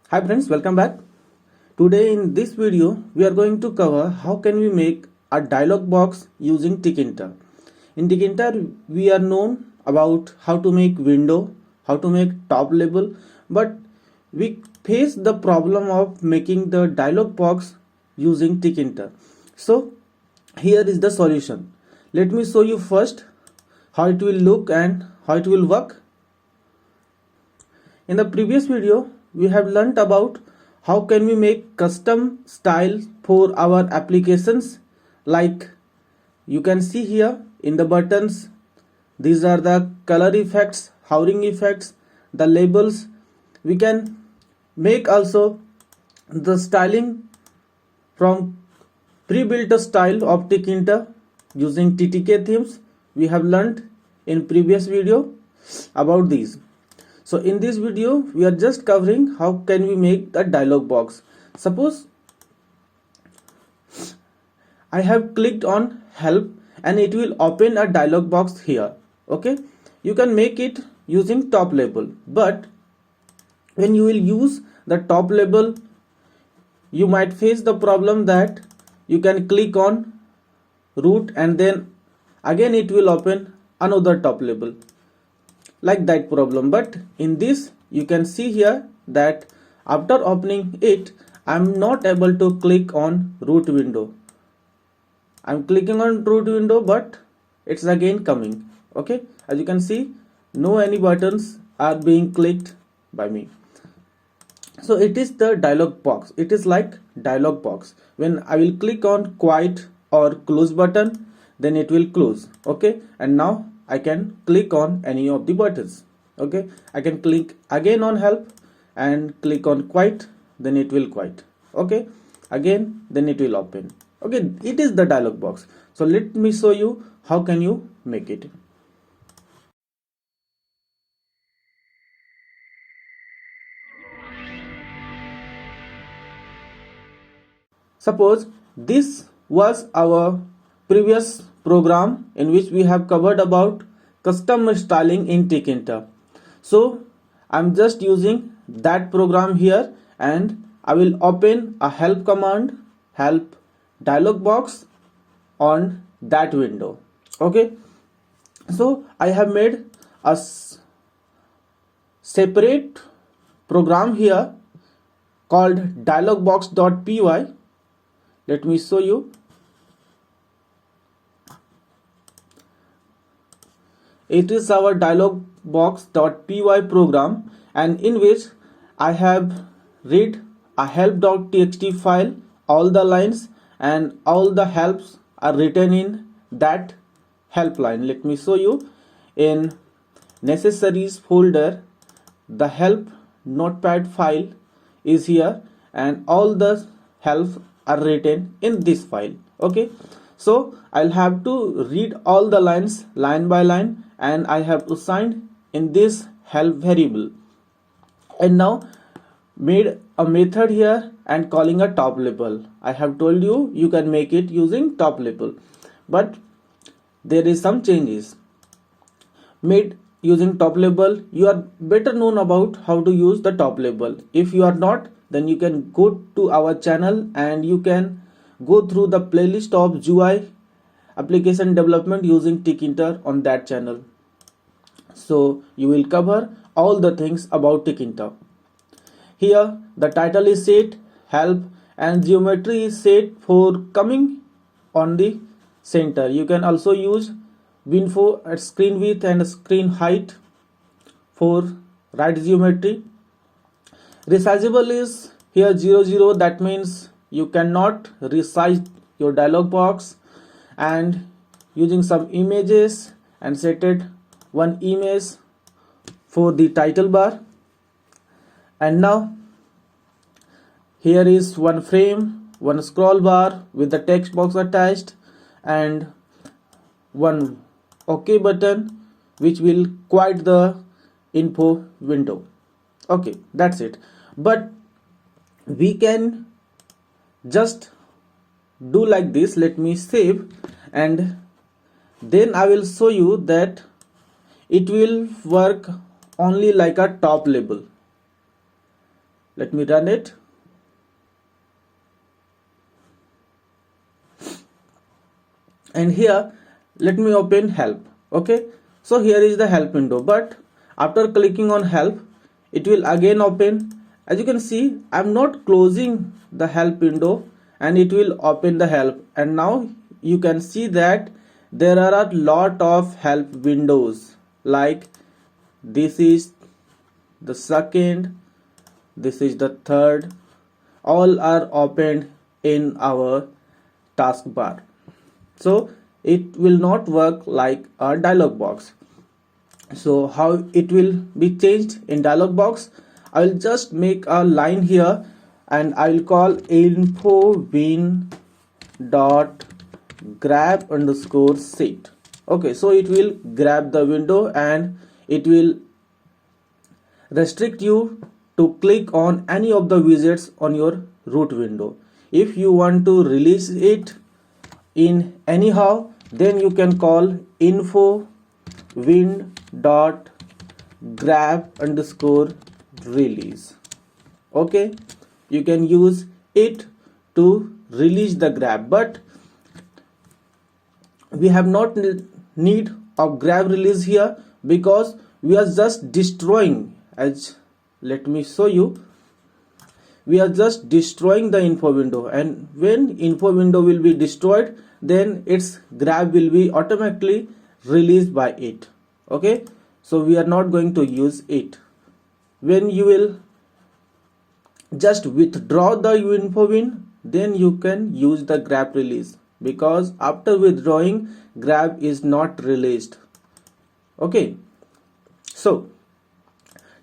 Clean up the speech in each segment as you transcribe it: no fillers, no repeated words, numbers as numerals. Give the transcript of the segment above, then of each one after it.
Hi friends, welcome back. Today in this video, we are going to cover how can we make a dialog box using Tkinter. In Tkinter, we are known about how to make window, how to make top label, but we face the problem of making the dialog box using Tkinter. So here is the solution. Let me show you first how it will look and how it will work. In the previous video, we have learnt about how can we make custom style for our applications. Like you can see here in the buttons, these are the color effects, hovering effects, the labels. We can make also the styling from pre-built style of Tkinter using TTK themes. We have learnt in previous video about these. So in this video, we are just covering how can we make the dialog box. Suppose I have clicked on help and it will open a dialog box here. Okay, you can make it using top label, but when you will use the top label, you might face the problem that you can click on root and then again it will open another top label, like that problem. But in this you can see here that after opening it, I'm not able to click on root window. I'm clicking on root window, but it's again coming. Okay, as you can see, no any buttons are being clicked by me. So it is the dialog box. It is like dialog box. When I will click on quiet or close button, then it will close. Okay, and now I can click on any of the buttons. Okay, I can click again on help and click on quiet, then it will quiet. Okay, again, then it will open. Okay, it is the dialog box. So let me show you how can you make it. Suppose this was our previous program in which we have covered about custom styling in Tkinter. So I'm just using that program here and I will open a help command, help dialog box on that window. Okay, so I have made a separate program here called dialogbox.py. Let me show you. It is our dialogbox.py program, and in which I have read a help.txt file, all the lines and all the helps are written in that help line. Let me show you. In necessaries folder, the help notepad file is here and all the help are written in this file. Okay, so I'll have to read all the lines line by line and I have assigned in this help variable, and now made a method here and calling a top label. I have told you you can make it using top label, but there is some changes made using top label. You are better known about how to use the top label. If you are not, then you can go to our channel and you can go through the playlist of GUI application development using Tkinter on that channel. So you will cover all the things about Tkinter. Here the title is set, help, and geometry is set for coming on the center. You can also use winfo at screen width and screen height for right geometry. Resizable is here 00, that means you cannot resize your dialog box, and using some images and set it one image for the title bar. And now here is one frame, one scroll bar with the text box attached and one OK button which will quiet the info window. Okay, that's it. But we can just do like this. Let me save and then I will show you that it will work only like a top label. Let me run it. And here let me open help. Okay, so here is the help window, but after clicking on help it will again open. As you can see, I'm not closing the help window and it will open the help, and now you can see that there are a lot of help windows, like this is the second, this is the third, all are opened in our taskbar. So it will not work like a dialog box. So how it will be changed in dialog box? I will just make a line here and I will call info win dot grab underscore set. Okay, so it will grab the window and it will restrict you to click on any of the widgets on your root window. If you want to release it in anyhow, then you can call info win dot grab underscore release. Okay, you can use it to release the grab, but we have not need of grab release here because we are just destroying. As let me show you, we are just destroying the info window, and when info window will be destroyed, then its grab will be automatically released by it. Okay, so we are not going to use it. When you will just withdraw the info win, then you can use the grab release, because after withdrawing, grab is not released. Okay, so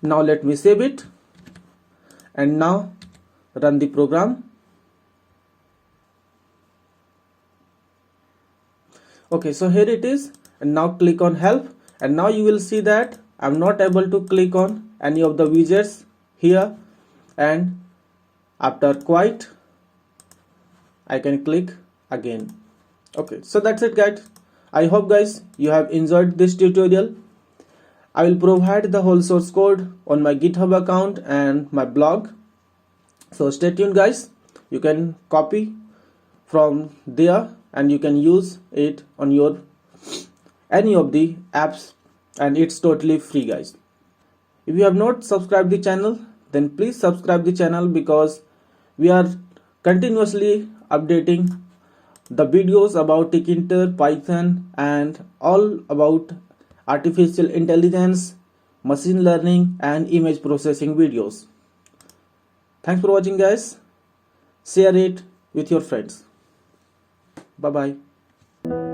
now let me save it and now run the program. Okay, so here it is, and now click on help, and now you will see that I'm not able to click on any of the widgets here, and after quit I can click again. Okay, so that's it guys. I hope guys you have enjoyed this tutorial. I will provide the whole source code on my GitHub account and my blog, so stay tuned guys. You can copy from there and you can use it on your any of the apps, and it's totally free guys. If you have not subscribed the channel, then please subscribe the channel, because we are continuously updating the videos about Tkinter, Python, and all about artificial intelligence, machine learning, and image processing videos. Thanks for watching guys. Share it with your friends. Bye bye.